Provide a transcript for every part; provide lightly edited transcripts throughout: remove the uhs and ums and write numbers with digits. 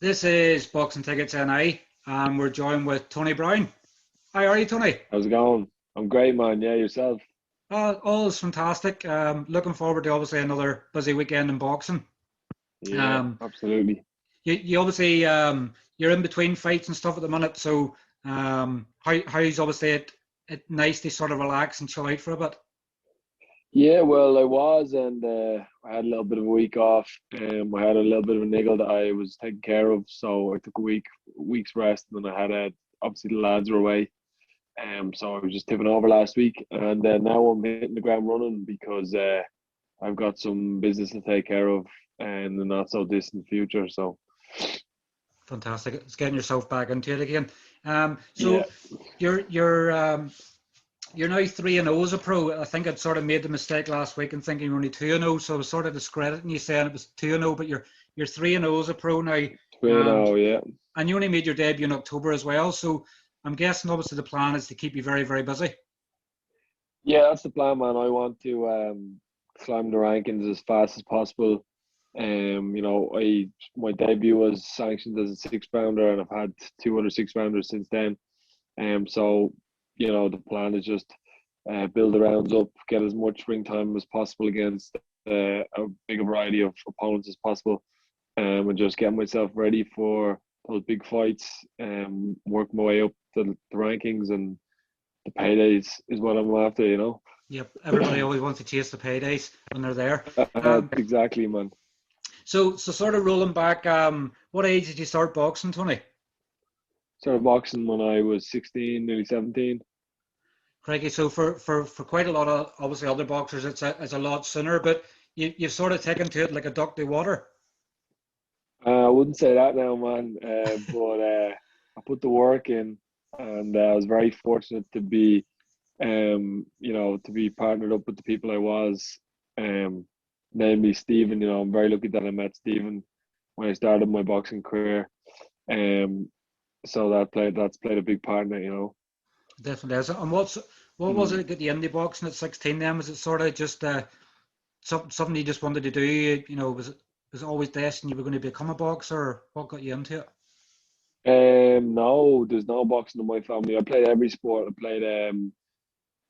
This is Boxing Tickets NI, and we're joined with Tony Browne. How are you, Tony? How's it going? I'm great, man. Yeah, yourself? All is fantastic. Looking forward to obviously another busy weekend in boxing. Yeah, Um, absolutely. you obviously you're in between fights and stuff at the minute, so how's obviously it nice to sort of relax and chill out for a bit. Yeah, well, I was, and I had a little bit of a week off. I had a little bit of a niggle that I was taking care of, so I took a week's rest, and then I had obviously the lads were away. So I was just tipping over last week, and now I'm hitting the ground running because I've got some business to take care of in the not so distant future. So Fantastic. It's getting yourself back into it again. yeah, So you're you're now 3-0 as a pro. I think I'd sort of made the mistake last week in thinking you're only 2-0, so I was sort of discrediting you saying it was 2-0, but you're 3-0 as a pro now. Um, 2-0, yeah. and you only made your debut in October as well, so I'm guessing obviously the plan is to keep you very, very busy. Yeah, that's the plan, man. I want to climb the rankings as fast as possible. I my debut was sanctioned as a 6 pounder, and I've had two other 6 pounders since then. So the plan is just build the rounds up, get as much ring time as possible against a big variety of opponents as possible, and just get myself ready for those big fights. Work my way up the rankings, and the paydays is what I'm after. Yep, everybody always wants to chase the paydays when they're there. Um, Exactly, man. so sort of rolling back, what age did you start boxing, Tony? Started boxing when I was 16, nearly 17. Craigie, so for quite a lot of obviously other boxers, it's a lot sooner, but you've sort of taken to it like a duck to water. I wouldn't say that now, man, but I put the work in, and I was very fortunate to be, to be partnered up with the people I was, um, namely Stephen. I'm very lucky that I met Stephen when I started my boxing career. Um, so that's played a big part in it. Definitely is. And what was it Mm. that got you into boxing at 16 then? Was it sort of just something you just wanted to do? Was it always destined you were going to become a boxer, or what got you into it? No, there's no boxing in my family. I played every sport. I played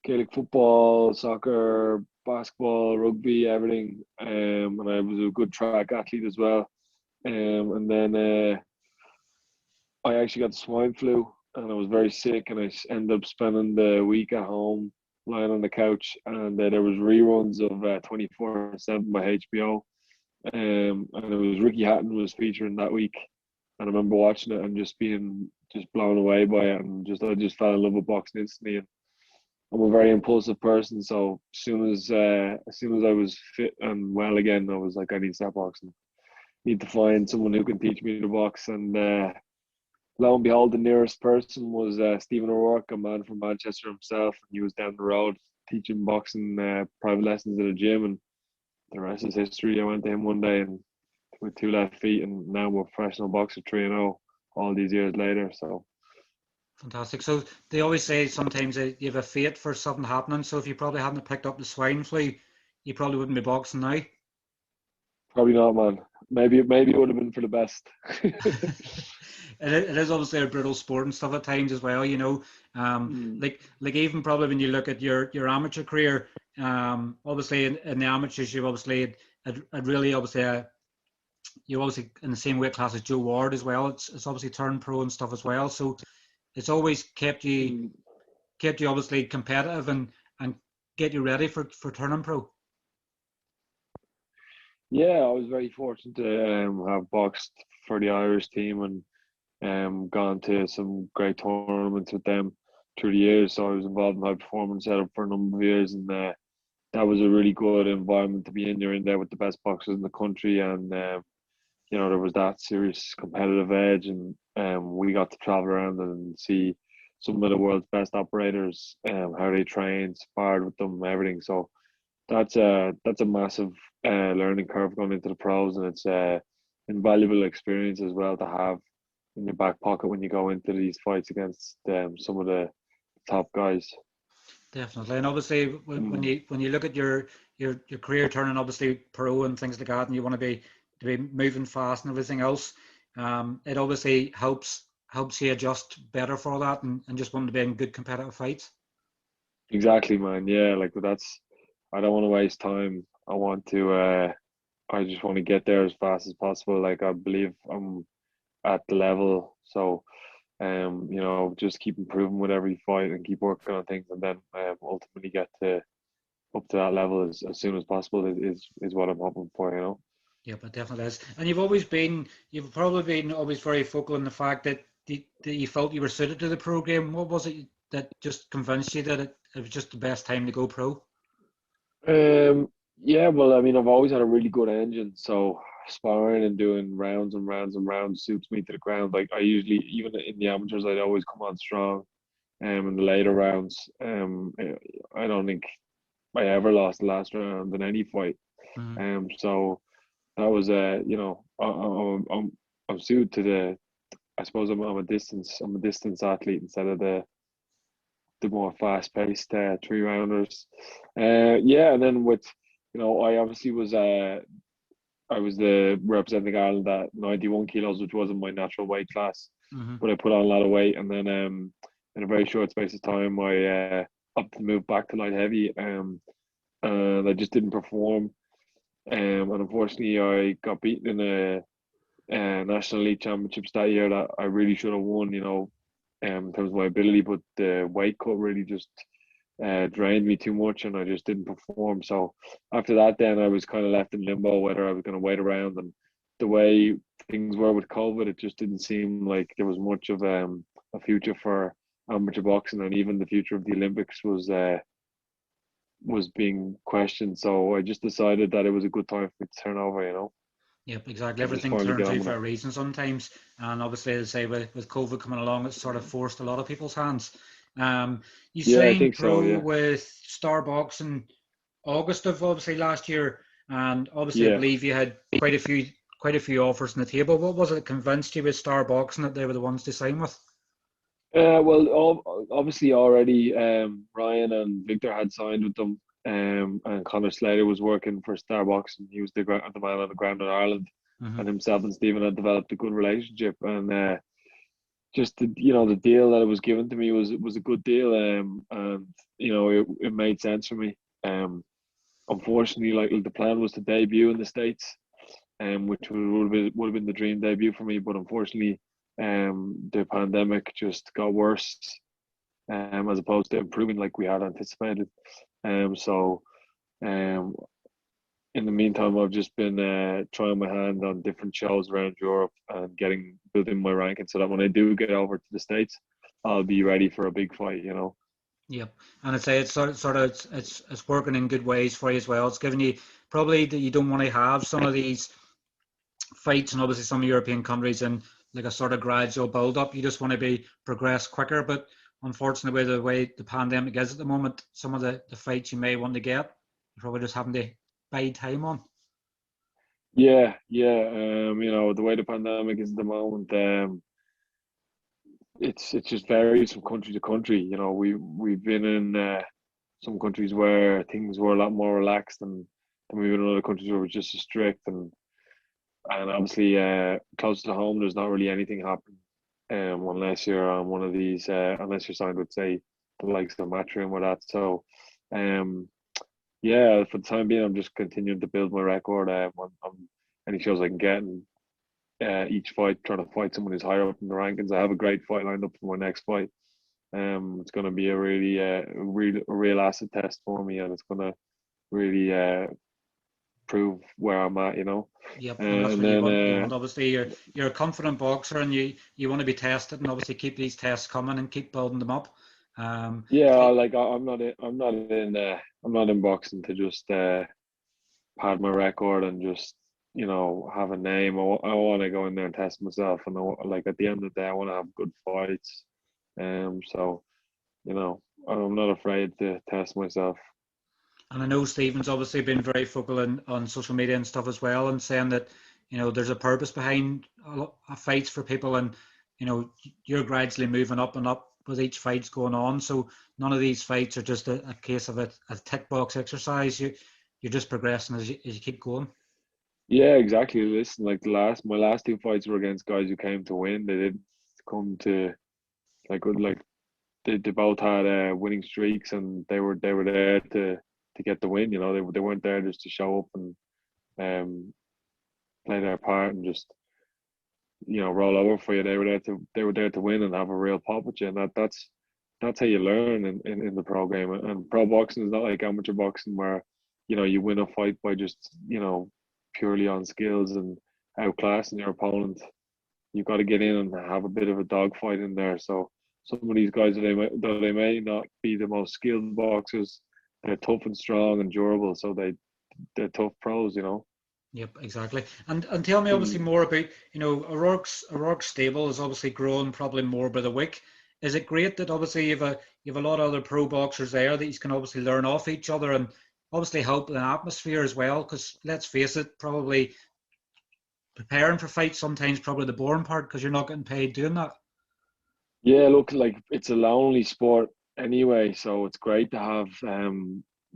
Gaelic football, soccer, basketball, rugby, everything. And I was a good track athlete as well. And then I actually got the swine flu, and I was very sick, and ended up spending the week at home lying on the couch. And there was reruns of 24/7 by HBO. And it was Ricky Hatton was featuring that week, and I remember watching it and just being just blown away by it, and I just fell in love with boxing instantly. And I'm a very impulsive person, so as soon as I was fit and well again, I was like, I need to start boxing. Need to find someone who can teach me to box. And lo and behold, the nearest person was Stephen O'Rourke, a man from Manchester himself, and he was down the road teaching boxing private lessons at a gym, and the rest is history. I went to him one day and with two left feet, and now I'm a professional boxer 3-0 all these years later. So Fantastic. So they always say sometimes that you have a fate for something happening. So if you probably hadn't picked up the swine flu, you probably wouldn't be boxing now. probably not, man. Maybe it would have been for the best. It is obviously a brutal sport and stuff at times as well, Mm. like even probably when you look at your amateur career, obviously in the amateurs you've obviously had really obviously you're obviously in the same weight class as Joe Ward as well. It's obviously turned pro and stuff as well. So it's always Mm. kept you obviously competitive and get you ready for turning pro. Yeah, I was very fortunate to have boxed for the Irish team, and gone to some great tournaments with them through the years. So I was involved in high performance setup for a number of years, and that was a really good environment to be in. You're in there with the best boxers in the country, and there was that serious competitive edge, and we got to travel around and see some of the world's best operators, how they train, sparred with them, everything. So that's a massive learning curve going into the pros, and it's a invaluable experience as well to have in your back pocket when you go into these fights against some of the top guys. Definitely, and obviously when Mm. you look at your career turning obviously pro and things like that, and you want to be moving fast and everything else, it obviously helps you adjust better for that and just want to be in good competitive fights. Exactly, man. Yeah, like that's. I don't want to waste time. I want to. I just want to get there as fast as possible. Like I believe I'm at the level, so just keep improving with every fight and keep working on things, and then ultimately get to up to that level as soon as possible is what I'm hoping for. Yeah, but definitely is. And you've probably been always very focal on the fact that that you felt you were suited to the program. What was it that just convinced you that it was just the best time to go pro? Yeah, well, I mean, I've always had a really good engine, so sparring and doing rounds and rounds and rounds suits me to the ground. Like I usually, even in the amateurs, I'd always come on strong. In the later rounds, I don't think I ever lost the last round in any fight. Mm-hmm. So that was I'm suited to the. I suppose I'm a distance athlete instead of the more fast paced three rounders. Yeah, and then with I obviously was I was the representing Ireland at 91 kilos, which wasn't my natural weight class, Mm-hmm. but I put on a lot of weight, and then in a very short space of time, I opted to move back to light heavy, and I just didn't perform, and unfortunately, I got beaten in a national league championships that year that I really should have won, in terms of my ability, but the weight cut really just drained me too much and I just didn't perform. So after that, then I was kind of left in limbo whether I was going to wait around. And the way things were with COVID, it just didn't seem like there was much of a future for amateur boxing, and even the future of the Olympics was being questioned. So I just decided that it was a good time for me to turn over, Yep, exactly. and just Everything finally get turns on out with for it. a reason sometimes. And obviously, as I say, with COVID coming along, it's sort of forced a lot of people's hands. You Yeah, I signed think so. pro Yeah, with Starbucks in August of obviously last year, and obviously I yeah. believe you had quite a few offers on the table. What was it that convinced you with Starbucks and that they were the ones to sign with? Well, obviously already Ryan and Victor had signed with them, and Conor Slater was working for Starbucks, and he was the man on the ground in Ireland, Mm-hmm. and himself and Stephen had developed a good relationship, and just the deal that it was given to me was a good deal, and it made sense for me. Unfortunately, like the plan was to debut in the States, which would have been the dream debut for me, but unfortunately, the pandemic just got worse, as opposed to improving like we had anticipated. So um, in the meantime, I've just been trying my hand on different shows around Europe and building my ranking so that when I do get over to the States, I'll be ready for a big fight. Yep, and I'd say it's sort of it's working in good ways for you as well. It's giving you probably that you don't want to have some of these fights and obviously some European countries in like a sort of gradual build up. You just want to be progress quicker, but unfortunately, with the way the pandemic is at the moment, some of the fights you may want to get, you're probably just having to bide time on. Yeah, yeah. The way the pandemic is at the moment, it just varies from country to country. We've been in some countries where things were a lot more relaxed, and we've been in other countries where we're just as strict, and obviously close to home, there's not really anything happening, unless you're on one of these, unless you're signed with, say, the likes of Matchroom or that. So, um, yeah, for the time being, I'm just continuing to build my record on any shows I can get, and each fight trying to fight someone who's higher up in the rankings. I have a great fight lined up for my next fight. It's going to be a really real acid test for me, and it's going to really prove where I'm at. Yep, and that's And what you then want. You want obviously you're a confident boxer, and you want to be tested, and obviously keep these tests coming and keep building them up. yeah, like I'm not in boxing to just pad my record and just have a name. I want to go in there and test myself, and like at the end of the day, I want to have good fights. So I'm not afraid to test myself. And I know Stephen's obviously been very focal on social media and stuff as well, and saying that there's a purpose behind fights for people, and you're gradually moving up and up with each fight's going on. So none of these fights are just a case of a tick box exercise. You're just progressing as you keep going. Yeah, exactly. Listen, like my last two fights were against guys who came to win. They didn't come to like they both had winning streaks, and they were there to get the win. You know, they weren't there just to show up and um play their part and just roll over for you. They were there to win and have a real pop with you, and that's how you learn in the pro game. And pro boxing is not like amateur boxing where you win a fight by just purely on skills and outclassing your opponent. You've got to get in and have a bit of a dogfight in there. So some of these guys, though they may not be the most skilled boxers, they're tough and strong and durable. So they're tough pros. Yep, exactly. And tell me obviously Mm. more about, O'Rourke's stable is obviously growing probably more by the week. Is it great that obviously you've a lot of other pro boxers there that you can obviously learn off each other and obviously help the atmosphere as well? Because let's face it, probably preparing for fights sometimes probably the boring part because you're not getting paid doing that. Yeah, look, like it's a lonely sport anyway, so it's great to have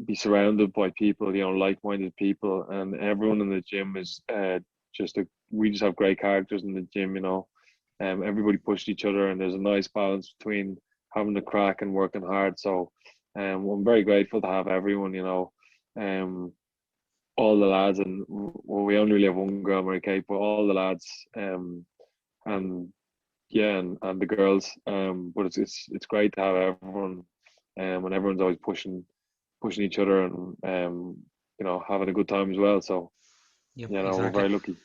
be surrounded by people, like-minded people, and everyone in the gym is we just have great characters in the gym. Everybody pushed each other, and there's a nice balance between having the crack and working hard. So, I'm very grateful to have everyone. Um, all the lads, and well, we only really have one girl, Mary Kate, but all the lads, and yeah, and the girls. But it's great to have everyone, and everyone's always pushing each other, and having a good time as well. So Yep, we're exactly. very lucky.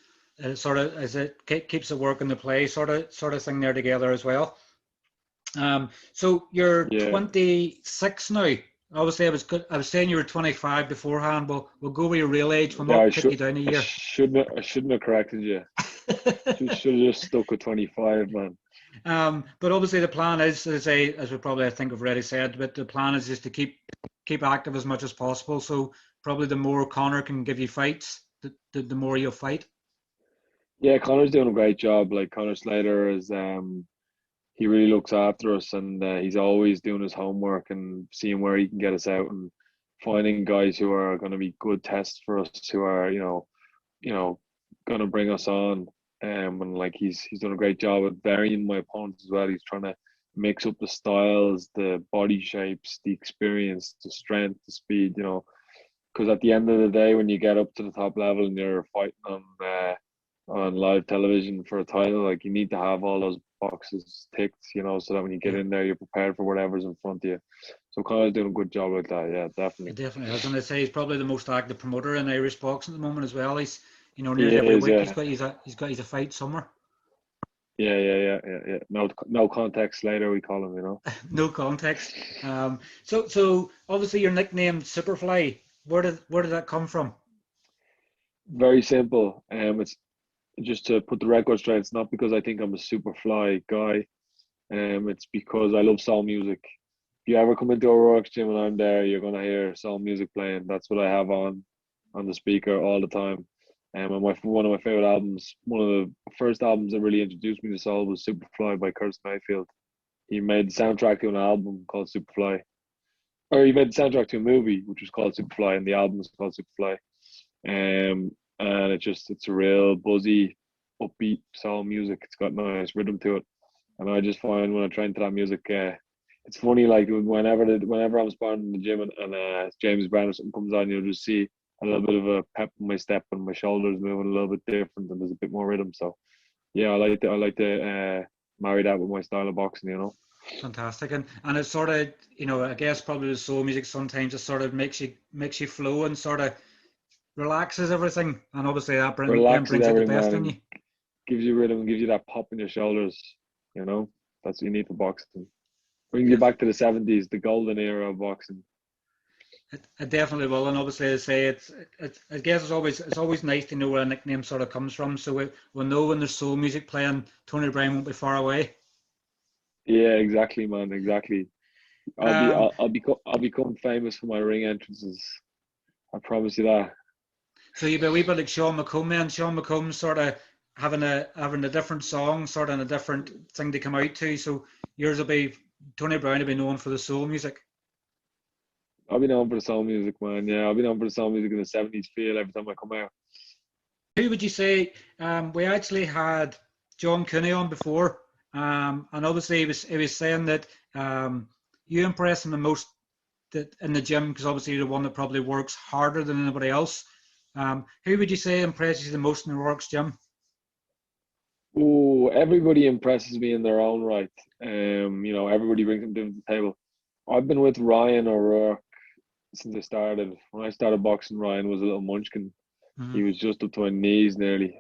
Sort of as it keeps it work in the play sort of thing there together as well. So you're Yeah, 26 now. Obviously, I was saying you were 25 beforehand. We'll go with your real age. We'll yeah. not kick you down a I year. shouldn't have corrected you. Should have just stuck with 25, man. But obviously the plan is, as we probably I think have already said, but the plan is just to keep active as much as possible. So probably the more Conor can give you fights, the more you'll fight. Yeah, Connor's doing a great job. Like Conor Slater is, he really looks after us, and he's always doing his homework and seeing where he can get us out and finding guys who are going to be good tests for us, who are you know, going to bring us on. And like he's done a great job at varying my opponents as well. He's trying to mix up the styles, the body shapes, the experience, the strength, the speed. Because at the end of the day, when you get up to the top level and you're fighting on live television for a title, like you need to have all those boxes ticked, so that when you get Yeah, in there, you're prepared for whatever's in front of you. So Connor's doing a good job with that. Yeah, it definitely. definitely is. And I say he's probably the most active promoter in Irish boxing at the moment as well. He's He nearly every is. week Yeah. he's got his a fight somewhere. Yeah. No context later, we call him. No context. So obviously your nickname Superfly. Where did that come from? Very simple. It's just to put the record straight. It's not because I think I'm a super fly guy. It's because I love soul music. If you ever come into a Rourke's gym and I'm there, you're gonna hear soul music playing. That's what I have on the speaker all the time. And one of my favorite albums, one of the first albums that really introduced me to soul was Superfly by Curtis Mayfield. He made the soundtrack to an album called Superfly, or he made the soundtrack to a movie which was called Superfly, and the album was called Superfly. And it's a real buzzy, upbeat soul music. It's got nice rhythm to it, and I just find when I try into that music, it's funny. Like whenever I'm sparring in the gym and James Brown or something comes on, you'll just see a little bit of a pep in my step and my shoulders moving a little bit different, and there's a bit more rhythm. So yeah, I like to marry that with my style of boxing. Fantastic. And it's sort of, I guess probably the soul music sometimes it sort of makes you flow and sort of relaxes everything. And obviously then Relaxes brings out the everything, best man, in you. and gives you rhythm, gives you that pop in your shoulders. That's what you need for boxing. Brings you Yes, back to the 70s, the golden era of boxing. it definitely will. And obviously, I say I guess it's always nice to know where a nickname sort of comes from. So we'll know when there's soul music playing, Tony Brown won't be far away. Yeah, exactly, man. Exactly. Um, I'll become famous for my ring entrances. I promise you that. so you'll be a wee bit like Sean McComb then. Sean McComb sort of having a different song, sort of and a different thing to come out to. So yours will be Tony Brown will be known for the soul music. I'll be known for the soul music, man. Yeah, I'll be known for the soul music in the 70s feel every time I come out. Who would you say? We actually had John Cooney on before, and obviously he was saying that you impress him the most in the gym because obviously you're the one that probably works harder than anybody else. Who would you say impresses you the most in the Works gym? Oh, everybody impresses me in their own right. Everybody brings them to the table. I've been with Ryan O'Rourke since I started. When I started boxing, Ryan was a little munchkin. Mm-hmm. He was just up to my knees nearly.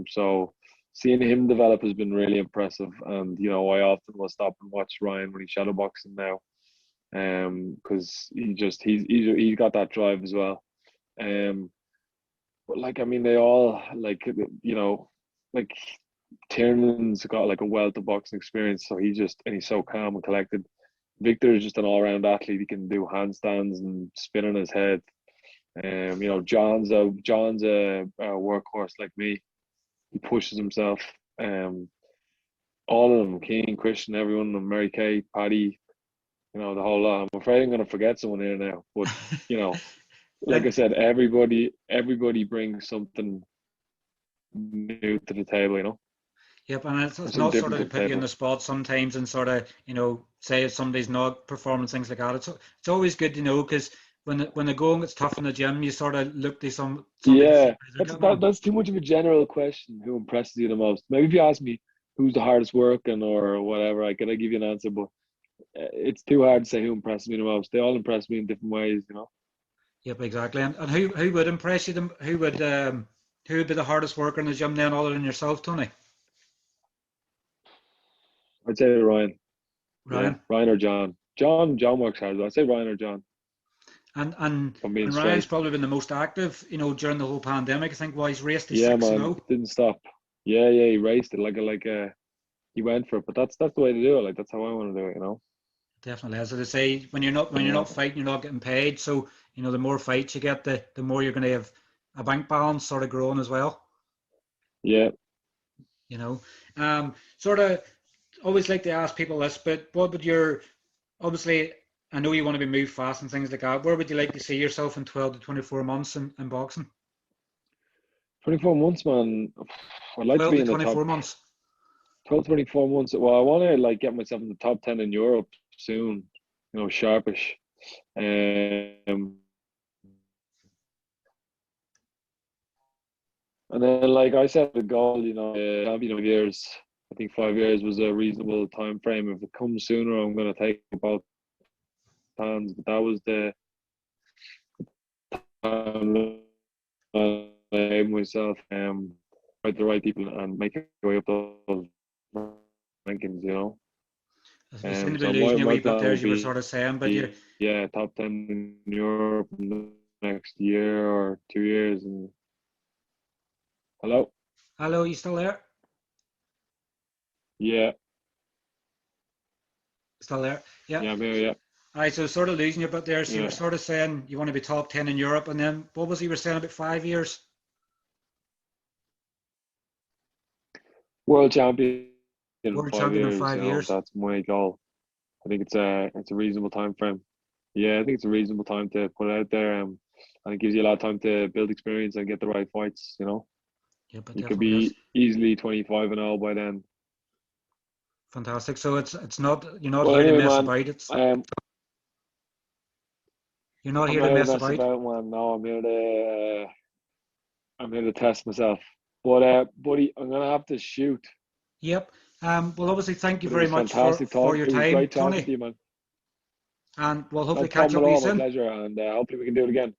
So seeing him develop has been really impressive. And I often will stop and watch Ryan when he's shadow boxing now. Because he's got that drive as well. But they all like Tiernan's got like a wealth of boxing experience, so he's so calm and collected. Victor is just an all-round athlete. He can do handstands and spin on his head. John's a workhorse like me. He pushes himself. All of them, King, Christian, everyone, Mary Kay, Paddy, the whole lot. I'm afraid I'm going to forget someone here now, but like I said, everybody brings something new to the table. Yep, and it's not sort of to put you in the spot sometimes and sort of, say if somebody's not performing things like that. It's always good to know because when the going gets tough in the gym, you sort of look to somebody. Yeah, that's too much of a general question. Who impresses you the most? Maybe if you ask me who's the hardest working or whatever, I give you an answer, but it's too hard to say who impresses me the most. They all impress me in different ways. Yep, exactly. And who would impress you? Who would be the hardest worker in the gym then, other than yourself, Tony? I'd say Ryan. Ryan? Yeah, Ryan or John. John works hard. I'd say Ryan or John. And Ryan's probably been the most active, during the whole pandemic. I think he's raced to 6-0. Didn't stop. Yeah, he raced it he went for it. But that's the way to do it. That's how I want to do it. Definitely. As I say, when you're not fighting, you're not getting paid. So the more fights you get, the more you're going to have a bank balance sort of growing as well. Yeah. Sort of always like to ask people this, but what would obviously, I know you want to be moved fast and things like that. Where would you like to see yourself in 12 to 24 months in boxing? 24 months, man. I'd like to be in the top. 24 months. 12, 24 months. Well, I want to get myself in the top 10 in Europe soon. Sharpish. And then, like I said, the goal, years. I think 5 years was a reasonable time frame. If it comes sooner, I'm going to take both hands. But that was the time I aim myself, fight the right people and make your way up those rankings. You seem to be losing your wee bit there, as you were sort of saying, but top 10 in Europe in the next year or 2 years. And hello, you still there? Yeah. Still there? Yeah. Yeah, I'm here, yeah. All right, so sort of losing you a bit there. So you were sort of saying you want to be top 10 in Europe, and then what was you were saying about 5 years? World champion. World champion in 5 years. That's my goal. I think it's a reasonable time frame. Yeah, I think it's a reasonable time to put it out there, and it gives you a lot of time to build experience and get the right fights. Yeah, but you could be easily 25-0 by then. Fantastic. So it's not you're not here to mess about. It's you're not here to mess about. Man. No, I'm here to test myself. But buddy, I'm gonna have to shoot. Yep. Well, obviously, thank you very much for your time, great talking Tony. to you, man. And we'll hopefully catch up with you soon. My pleasure, and hopefully we can do it again.